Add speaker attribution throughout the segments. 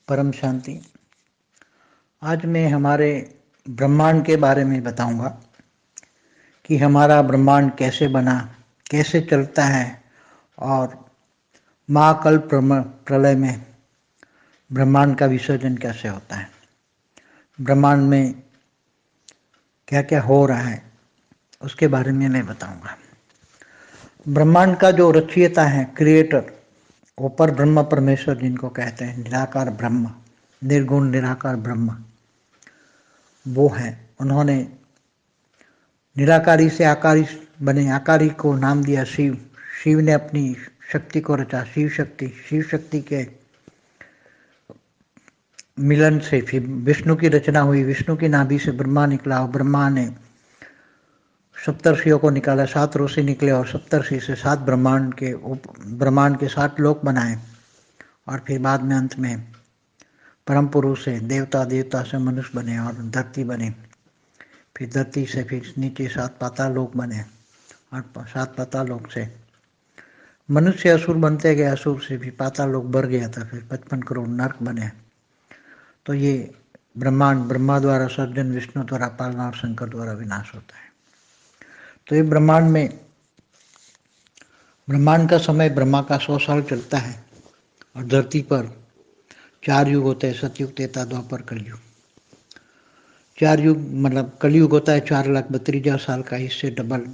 Speaker 1: परम शांति। आज मैं हमारे ब्रह्मांड के बारे में बताऊंगा कि हमारा ब्रह्मांड कैसे बना, कैसे चलता है और महाकल्प प्रलय में ब्रह्मांड का विसर्जन कैसे होता है, ब्रह्मांड में क्या क्या हो रहा है उसके बारे में मैं बताऊंगा। ब्रह्मांड का जो रचयिता है, क्रिएटर, वो पर ब्रह्म परमेश्वर जिनको कहते हैं, निराकार ब्रह्म, निर्गुण निराकार ब्रह्म, वो है। उन्होंने निराकारी से आकारी बने, आकारी को नाम दिया शिव। शिव ने अपनी शक्ति को रचा, शिव शक्ति। शिव शक्ति के मिलन से फिर विष्णु की रचना हुई, विष्णु की नाभि से ब्रह्मा निकला और ब्रह्मा ने सप्तर्षियों को निकाला, 7 ऋषि निकले और सप्तर्षि से 7 ब्रह्मांड के 7 लोक बनाए और फिर बाद में अंत में परम पुरुष से देवता, देवता से मनुष्य बने और धरती बने। फिर धरती से फिर नीचे 7 पाताल लोक बने और 7 पाताल लोक से मनुष्य असुर बनते गए, असुर से भी पाताल लोक बढ़ गया था, फिर 55 करोड़ नरक बने। तो ये ब्रह्मांड ब्रह्मा द्वारा सर्जन, विष्णु द्वारा पालना और शंकर द्वारा विनाश होता है। तो ये ब्रह्मांड का समय ब्रह्मा का 100 साल चलता है और धरती पर 4 युग होते हैं, सतयुग, त्रेता, द्वापर, कलयुग। 4 युग मतलब कलयुग होता है 4,32,000 साल का, इससे डबल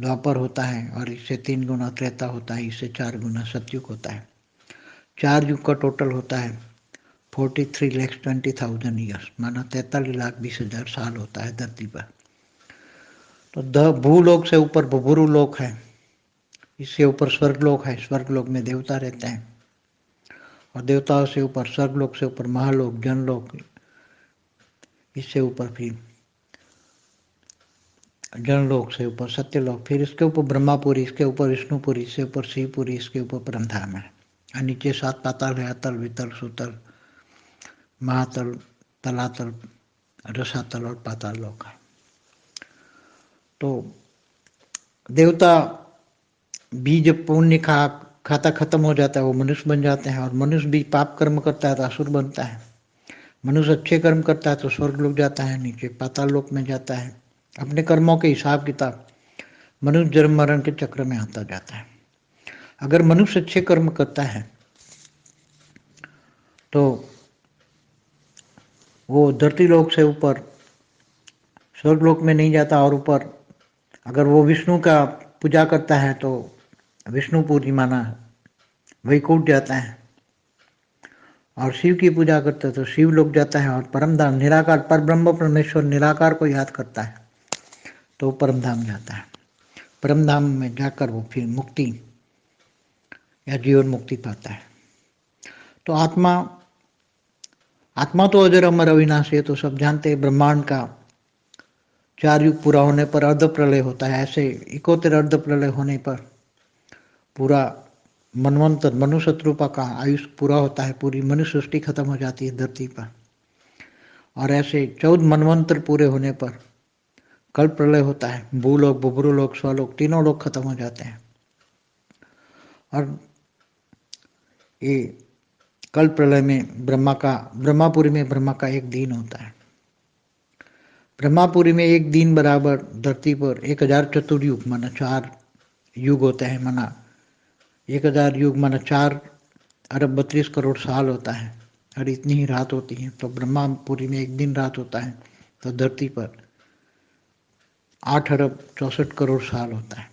Speaker 1: द्वापर होता है और इससे 3 गुना त्रेता होता है, इससे 4 गुना सतयुग होता है। 4 युग का टोटल होता है 43,20,000 ईयर्स, माना 43,20,000 साल होता है धरती पर। तो भूलोक से ऊपर भूभुरु लोक है, इससे ऊपर स्वर्गलोक है, स्वर्गलोक में देवता रहते हैं और देवताओं से ऊपर स्वर्गलोक से ऊपर महालोक, जनलोक, इससे ऊपर फिर जनलोक से ऊपर सत्यलोक, फिर इसके ऊपर ब्रह्मापुरी, इसके ऊपर विष्णुपुरी, इसके ऊपर शिवपुरी, इसके ऊपर परमधाम है और नीचे 7 पाताल है, अतल, वितल, सुतल, महातल, तलातल, रसातल और पाताल लोक है। तो देवता भी जब पुण्य खाता खत्म हो जाता है वो मनुष्य बन जाते हैं और मनुष्य भी पाप कर्म करता है तो असुर बनता है। मनुष्य अच्छे कर्म करता है तो स्वर्ग लोक जाता है, नीचे पाताल लोक में जाता है। अपने कर्मों के हिसाब किताब मनुष्य जन्म मरण के चक्र में आता जाता है। अगर मनुष्य अच्छे कर्म करता है तो वो धरती लोक से ऊपर स्वर्ग लोक में नहीं जाता और ऊपर अगर वो विष्णु का पूजा करता है तो विष्णुपुरी माना वैकुंठ जाता है और शिव की पूजा करता है तो शिव लोक जाता है और परमधाम निराकार पर ब्रह्म परमेश्वर निराकार को याद करता है तो परमधाम जाता है। परमधाम में जाकर वो फिर मुक्ति या जीवन मुक्ति पाता है। तो आत्मा तो अजर अमर अविनाशी है, तो सब जानते हैं। ब्रह्मांड का 4 युग पूरा होने पर अर्ध प्रलय होता है। ऐसे 71 अर्ध प्रलय होने पर पूरा मनवंतर, मनुष्य रूपा का आयुष पूरा होता है, पूरी मनुष्य सृष्टि खत्म हो जाती है धरती पर। और ऐसे 14 मनवंतर पूरे होने पर कल्प प्रलय होता है, भूलोक, बुभुरुलोक, स्वलोक, तीनों लोग खत्म हो जाते हैं। और ये कल्प प्रलय में ब्रह्मापुरी में ब्रह्मा का 1 दिन होता है। ब्रह्मापुरी में 1 दिन बराबर धरती पर 1000 चतुर्युग माना 4 युग होते हैं, माना 1000 युग माना 4 अरब 32 करोड़ साल होता है और इतनी ही रात होती है। तो ब्रह्मापुरी में 1 दिन रात होता है तो धरती पर 8 अरब 64 करोड़ साल होता है।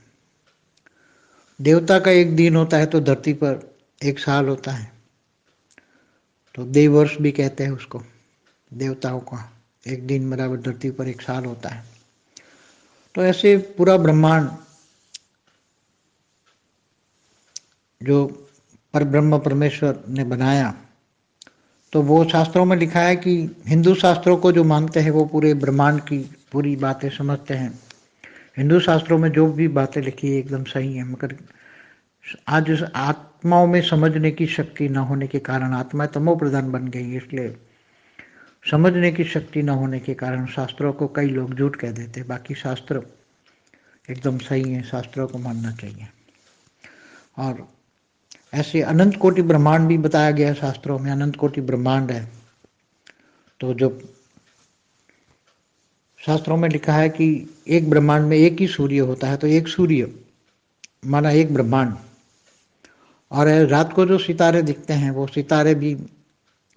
Speaker 1: देवता का 1 दिन होता है तो धरती पर 1 साल होता है, तो देववर्ष भी कहते हैं उसको। देवताओं का 1 दिन बराबर धरती पर 1 साल होता है। तो ऐसे पूरा ब्रह्मांड जो परब्रह्म परमेश्वर ने बनाया, तो वो शास्त्रों में लिखा है कि हिंदू शास्त्रों को जो मानते हैं वो पूरे ब्रह्मांड की पूरी बातें समझते हैं। हिंदू शास्त्रों में जो भी बातें लिखी है एकदम सही है, मगर आज आत्माओं में समझने की शक्ति न होने के कारण आत्मा तमो प्रधान बन गई, इसलिए समझने की शक्ति न होने के कारण शास्त्रों को कई लोग झूठ कह देते। बाकी शास्त्र एकदम सही है, शास्त्रों को मानना चाहिए। और ऐसे अनंत कोटि ब्रह्मांड भी बताया गया है शास्त्रों में, अनंत कोटि ब्रह्मांड है। तो जो शास्त्रों में लिखा है कि एक ब्रह्मांड में एक ही सूर्य होता है, तो एक सूर्य माना एक ब्रह्मांड। और रात को जो सितारे दिखते हैं वो सितारे भी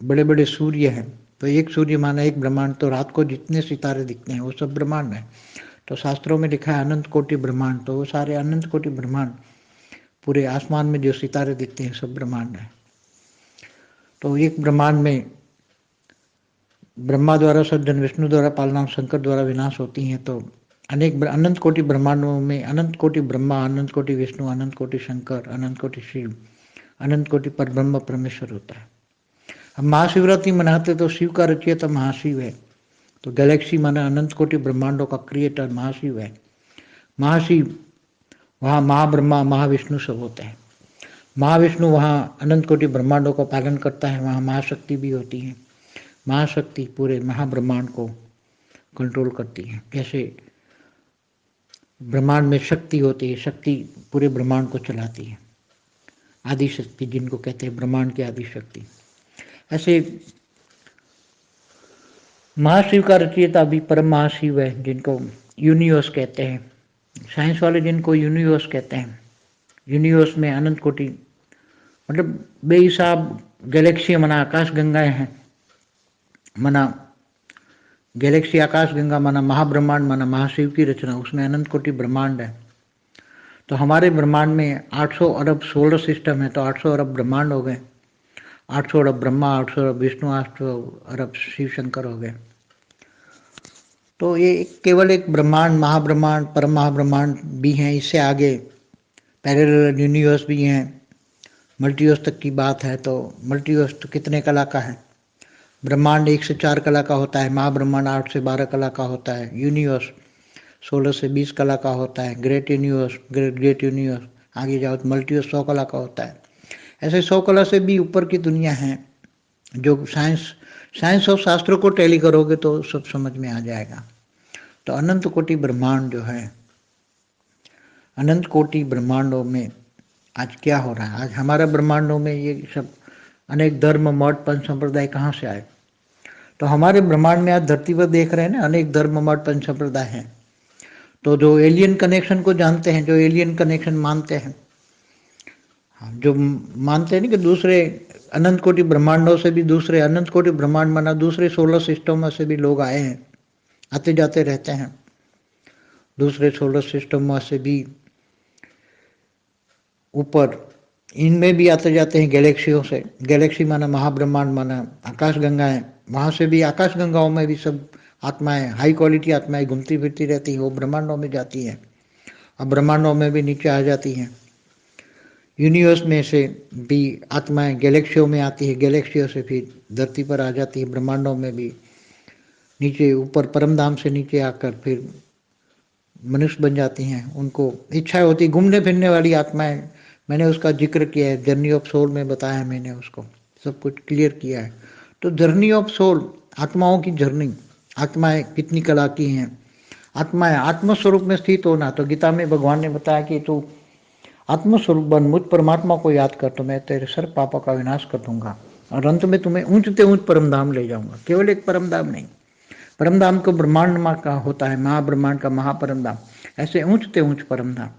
Speaker 1: बड़े बड़े सूर्य हैं, तो एक सूर्य माना एक ब्रह्मांड। तो रात को जितने सितारे दिखते हैं वो सब ब्रह्मांड है। तो शास्त्रों में लिखा है अनंत कोटि ब्रह्मांड, तो वो सारे अनंत कोटि ब्रह्मांड, पूरे आसमान में जो सितारे दिखते हैं सब ब्रह्मांड है। तो एक ब्रह्मांड में ब्रह्मा द्वारा सर्जन, विष्णु द्वारा पालना, शंकर द्वारा विनाश होती हैं। तो अनेक अनंत कोटि ब्रह्मांडों में अनंत कोटि ब्रह्मा, अनंत कोटि विष्णु, अनंत कोटि शंकर, अनंत कोटि शिव, अनंत कोटि पर ब्रह्म परमेश्वर होता है। हम महाशिवरात्रि मनाते तो शिव का रचयिता महाशिव है। तो गैलेक्सी माना अनंत कोटि ब्रह्मांडों का क्रिएटर महाशिव है। महाशिव वहाँ महाब्रह्मा महाविष्णु सब होते हैं। महाविष्णु वहाँ अनंत कोटि ब्रह्मांडों का पालन करता है, वहाँ महाशक्ति भी होती है। महाशक्ति पूरे महाब्रह्मांड को कंट्रोल करती है। कैसे ब्रह्मांड में शक्ति होती है, शक्ति पूरे ब्रह्मांड को चलाती है, आदि शक्ति जिनको कहते हैं ब्रह्मांड की आदि शक्ति। ऐसे महाशिव का रचयिता भी परम महाशिव है, जिनको यूनिवर्स कहते हैं। साइंस वाले जिनको यूनिवर्स कहते हैं। यूनिवर्स में अनंत कोटि मतलब बेहिसाब गैलेक्सी मना आकाश गंगाएं हैं, मना गैलेक्सी आकाश गंगा माना महाब्रह्मांड, माना महाशिव की रचना, उसमें अनंत कोटि ब्रह्मांड है। तो हमारे ब्रह्मांड में 800 अरब सोलर सिस्टम है, तो 800 अरब ब्रह्मांड हो गए। 800 अरब ब्रह्मा, 800 अरब विष्णु, 800 अरब शिव शंकर हो गए। तो ये केवल एक ब्रह्मांड, महाब्रह्मांड, परम महाब्रह्मांड भी हैं। इससे आगे पैरेलल यूनिवर्स भी हैं। मल्टीवर्स तक की बात है, तो मल्टीवर्स तो कितने कला का है। ब्रह्मांड 1 से 4 कला का होता है, महाब्रह्मांड 8 से 12 कला का होता है, यूनिवर्स 16 से 20 कला का होता है, ग्रेट यूनिवर्स, ग्रेट यूनिवर्स आगे जाओ तो मल्टीवर्स 100 कला का होता है। ऐसे 100 कला से भी ऊपर की दुनिया है, जो साइंस और शास्त्रों को टैली करोगे तो सब समझ में आ जाएगा। तो अनंत कोटि ब्रह्मांड जो है, अनंत कोटि ब्रह्मांडों में आज क्या हो रहा है। आज हमारा ब्रह्मांडों में ये सब अनेक धर्म, मठ, पंच संप्रदाय कहाँ से आए। तो हमारे ब्रह्मांड में आज धरती पर देख रहे हैं ना, अनेक धर्म, मठ, पंच संप्रदाय हैं। तो जो एलियन कनेक्शन को जानते हैं, जो एलियन कनेक्शन मानते हैं, जो मानते हैं ना कि दूसरे अनंत कोटि ब्रह्मांडों से भी, दूसरे अनंत कोटि ब्रह्मांड माना दूसरे सोलर सिस्टम से भी लोग आए हैं, आते जाते रहते हैं। दूसरे सोलर सिस्टम से भी ऊपर इनमें भी आते जाते हैं गैलेक्सियों से। गैलेक्सी माना महाब्रह्मांड, माना आकाश गंगाएं, वहाँ से भी आकाश गंगाओं में भी सब आत्माएं, हाई क्वालिटी आत्माएं घूमती फिरती रहती हैं। वो ब्रह्मांडों में जाती हैं, अब ब्रह्मांडों में भी नीचे आ जाती हैं। यूनिवर्स में से भी आत्माएं गैलेक्सियों में आती है, गैलेक्सियों से फिर धरती पर आ जाती है। ब्रह्मांडों में भी नीचे ऊपर परमधाम से नीचे आकर फिर मनुष्य बन जाती हैं। उनको इच्छा होती घूमने फिरने वाली आत्माएं, मैंने उसका जिक्र किया है, जर्नी ऑफ सोल में बताया है, मैंने उसको सब कुछ क्लियर किया है। तो जर्नी ऑफ सोल, आत्माओं की जर्नी, आत्माएं कितनी कला की हैं। आत्माएं आत्मस्वरूप में स्थित होना, तो गीता में भगवान ने बताया कि तू आत्मस्वरूप बन, मुझ परमात्मा को याद कर तो मैं तेरे सर्व पापों का विनाश कर दूंगा और अंत में तुम्हें ऊंचते ऊंच परमधाम ले जाऊंगा। केवल एक परमधाम नहीं, परमधाम को ब्रह्मांड माँ का होता है, महाब्रह्मांड का महापरमधाम, ऐसे ऊंचते ऊंच परमधाम।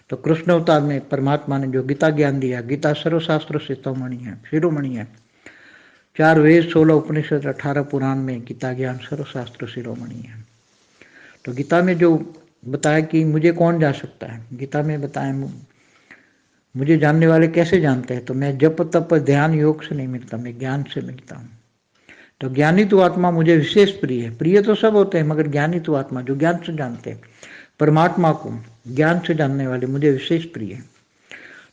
Speaker 1: तो कृष्ण अवतार में परमात्मा ने जो गीता ज्ञान दिया, गीता सर्वशास्त्र शिरोमणि है, शिरोमणि है। 4 वेद, 16 उपनिषद, 18 पुराण में गीता ज्ञान सर्वशास्त्र शिरोमणि है। तो गीता में जो बताया कि मुझे कौन जा सकता है, गीता में बताया मुझे जानने वाले कैसे जानते हैं, तो मैं जप तप ध्यान योग से नहीं मिलता, मैं ज्ञान से मिलता हूँ। तो ज्ञानी तो आत्मा मुझे विशेष प्रिय है। प्रिय तो सब होते हैं, मगर ज्ञानी तो आत्मा जो ज्ञान से जानते हैं परमात्मा को, ज्ञान से जानने वाले मुझे विशेष प्रिय है।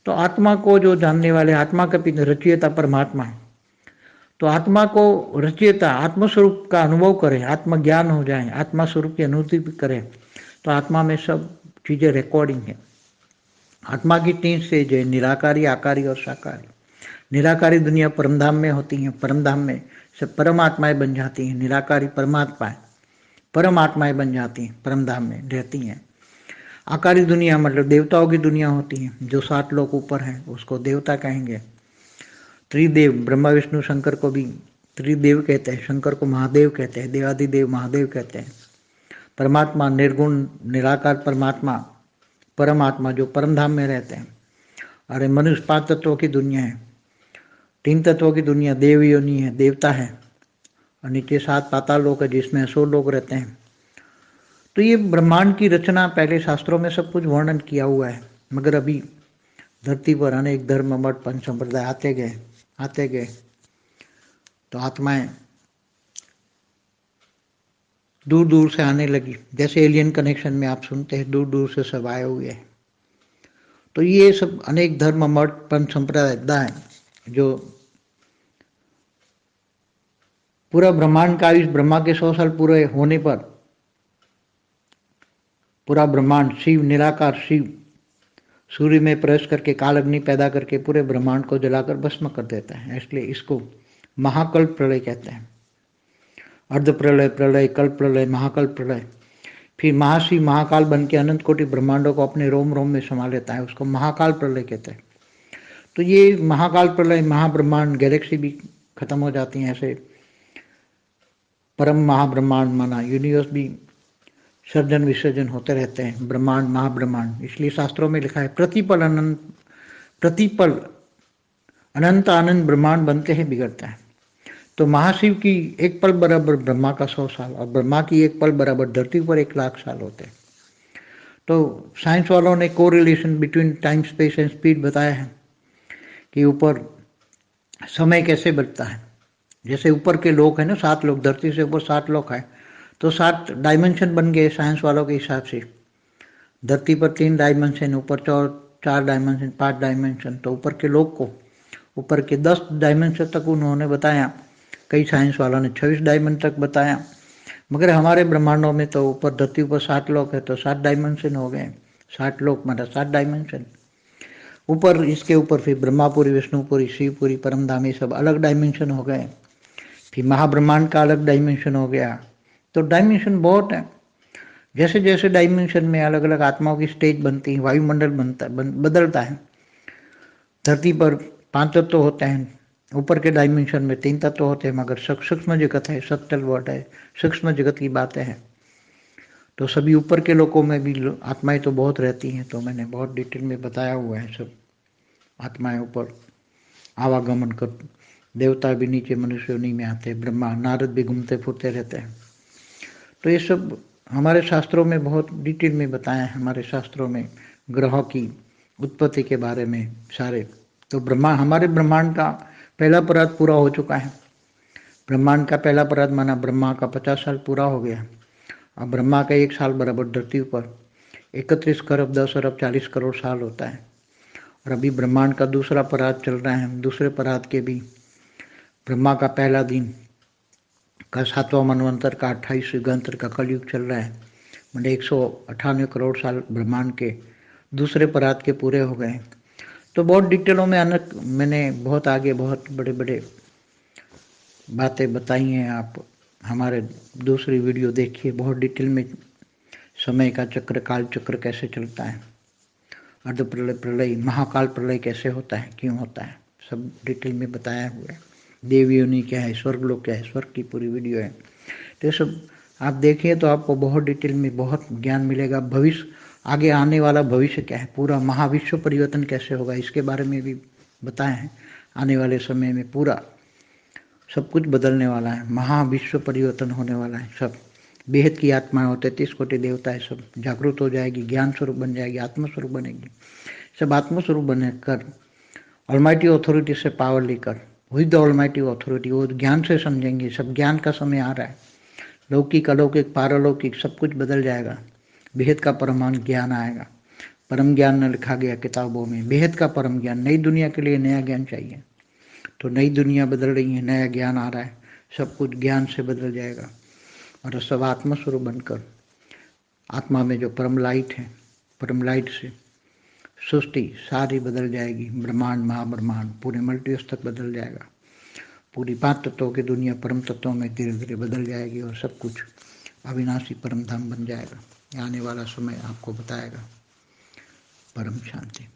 Speaker 1: तो आत्मा को जो जानने वाले, आत्मा का रचयिता परमात्मा है। तो आत्मा को रचयिता आत्मस्वरूप का अनुभव करें, आत्मज्ञान हो जाए, आत्मा स्वरूप की अनुभूति करें, तो आत्मा में सब चीजें रिकॉर्डिंग है। आत्मा की 3 स्टेज है, निराकारी, आकारी और साकारी। निराकारी दुनिया परमधाम में होती है, परमधाम में सब परमात्माएं बन जाती हैं। निराकारी परमात्माएं परमात्माएं बन जाती हैं, परमधाम में रहती हैं। आकारी दुनिया मतलब देवताओं की दुनिया होती है, जो 7 लोग ऊपर है उसको देवता कहेंगे। त्रिदेव ब्रह्मा विष्णु शंकर को भी त्रिदेव कहते हैं, शंकर को महादेव कहते हैं, देवादिदेव महादेव कहते हैं। परमात्मा निर्गुण निराकार परमात्मा, परमात्मा जो परम धाम में रहते हैं। अरे मनुष्य 5 तत्वों की दुनिया है, 3 तत्वों की दुनिया देव योनि है, देवता है, और नीचे 7 पाताल लोक है जिसमें 100 लोग रहते हैं। तो ये ब्रह्मांड की रचना पहले शास्त्रों में सब कुछ वर्णन किया हुआ है, मगर अभी धरती पर अनेक धर्म मठ पंच संप्रदाय आते गए तो आत्माएं दूर दूर से आने लगी। जैसे एलियन कनेक्शन में आप सुनते हैं दूर दूर से सब आए हुए हैं। तो ये सब अनेक धर्म मठ पंच संप्रदाय जो पूरा ब्रह्मांड का इस ब्रह्मा के 100 साल पूरे होने पर पूरा ब्रह्मांड शिव निराकार शिव सूर्य में प्रवेश करके काल अग्नि पैदा करके पूरे ब्रह्मांड को जलाकर भस्म कर देता है। इसलिए इसको महाकल्प प्रलय कहते हैं। अर्ध प्रलय, प्रलय, कल्प प्रलय, महाकल्प प्रलय। फिर महाशिव महाकाल बन के अनंत कोटि ब्रह्मांडों को अपने रोम रोम में समा लेता है, उसको महाकाल प्रलय कहते हैं। तो ये महाकाल प्रलय महाब्रह्मांड गैलेक्सी भी खत्म हो जाती हैं, ऐसे परम महाब्रह्मांड माना यूनिवर्स भी सर्जन विसर्जन होते रहते हैं, ब्रह्मांड महाब्रह्मांड। इसलिए शास्त्रों में लिखा है प्रतिपल अनंत आनंद ब्रह्मांड बनते हैं बिगड़ता है। तो महाशिव की एक पल बराबर ब्रह्मा का 100 साल और ब्रह्मा की एक पल बराबर धरती पर 1,00,000 साल होते हैं। तो साइंस वालों ने correlation between time space and speed बताया है कि ऊपर समय कैसे बढ़ता है। जैसे ऊपर के लोग हैं ना, 7 लोग, धरती से ऊपर 7 लोग हैं, तो 7 डायमेंशन बन गए साइंस वालों के हिसाब से। धरती पर 3 डायमेंशन, ऊपर 4 डायमेंशन, 5 डायमेंशन। तो ऊपर के लोग को ऊपर के 10 डायमेंशन तक उन्होंने बताया, कई साइंस वालों ने 26 डायमेंशन तक बताया। मगर हमारे ब्रह्मांडों में तो ऊपर धरती पर 7 लोग है तो 7 डायमेंशन हो गए। 7 लोग मतलब 7 डायमेंशन। ऊपर इसके ऊपर फिर ब्रह्मापुरी, विष्णुपुरी, शिवपुरी, परमधाम, ये सब अलग डायमेंशन हो गए। फिर महाब्रह्मांड का अलग डायमेंशन हो गया। तो डायमेंशन बहुत है। जैसे जैसे डायमेंशन में अलग अलग आत्माओं की स्टेज बनती है, वायुमंडल बदलता है। धरती पर 5 तत्व होते हैं, ऊपर के डायमेंशन में 3 तत्व होते हैं, मगर सूक्ष्म जगत है, सत्तल वर्ड है, सूक्ष्म जगत की बातें हैं। तो सभी ऊपर के लोगों में भी आत्माएं तो बहुत रहती हैं, तो मैंने बहुत डिटेल में बताया हुआ है। सब आत्माएं ऊपर आवागमन कर, देवता भी नीचे मनुष्य योनि में आते हैं, ब्रह्मा नारद भी घूमते फिरते रहते हैं। तो ये सब हमारे शास्त्रों में बहुत डिटेल में बताया है। हमारे शास्त्रों में ग्रहों की उत्पत्ति के बारे में सारे। तो हमारे ब्रह्मांड का पहला परात पूरा हो चुका है। ब्रह्मांड का पहला परात माना ब्रह्मा का 50 साल पूरा हो गया। अब ब्रह्मा का 1 साल बराबर धरती पर 31 खरब 10 अरब 40 करोड़ साल होता है। और अभी ब्रह्मांड का दूसरा परात चल रहा है। दूसरे परात के भी ब्रह्मा का पहला दिन का 7वां मनवंतर का 28 युगांतर का कलयुग चल रहा है। मतलब 198 करोड़ साल ब्रह्मांड के दूसरे परात के पूरे हो गए। तो बहुत डिटेलों में मैंने बहुत आगे बहुत बड़े बड़े बातें बताई हैं। आप हमारे दूसरी वीडियो देखिए, बहुत डिटेल में समय का चक्र, काल चक्र कैसे चलता है, अर्ध प्रलय, प्रलय, महाकाल प्रलय कैसे होता है, क्यों होता है, सब डिटेल में बताया हुआ है। देव योनि क्या है, स्वर्गलोक क्या है, स्वर्ग की पूरी वीडियो है। तो सब आप देखिए तो आपको बहुत डिटेल में बहुत ज्ञान मिलेगा। भविष्य, आगे आने वाला भविष्य क्या है, पूरा महाविश्व परिवर्तन कैसे होगा, इसके बारे में भी बताया है। आने वाले समय में पूरा सब कुछ बदलने वाला है, महाविश्व परिवर्तन होने वाला है। सब बेहद की आत्माएं होते, 30 कोटि देवता है, सब जागृत हो जाएगी, ज्ञान स्वरूप बन जाएगी, आत्मस्वरूप बनेगी। सब आत्मस्वरूप बनकर ऑलमाइटी अथॉरिटी से पावर लेकर, विद द ऑलमाइटी अथॉरिटी, वो ज्ञान से समझेंगे। सब ज्ञान का समय आ रहा है। लौकिक अलौकिक पारलौकिक सब कुछ बदल जाएगा। बेहद का परमाणु ज्ञान आएगा। परम ज्ञान न लिखा गया किताबों में, बेहद का परम ज्ञान। नई दुनिया के लिए नया ज्ञान चाहिए, तो नई दुनिया बदल रही है, नया ज्ञान आ रहा है। सब कुछ ज्ञान से बदल जाएगा और सब आत्मस्वरूप बनकर, आत्मा में जो परम लाइट है, परम लाइट से सृष्टि सारी बदल जाएगी। ब्रह्मांड महाब्रह्मांड पूरे मल्टीवर्स तक बदल जाएगा। पूरी 5 तत्वों की दुनिया परम तत्वों में धीरे धीरे बदल जाएगी और सब कुछ अविनाशी परम धाम बन जाएगा। आने वाला समय आपको बताएगा। परम शांति।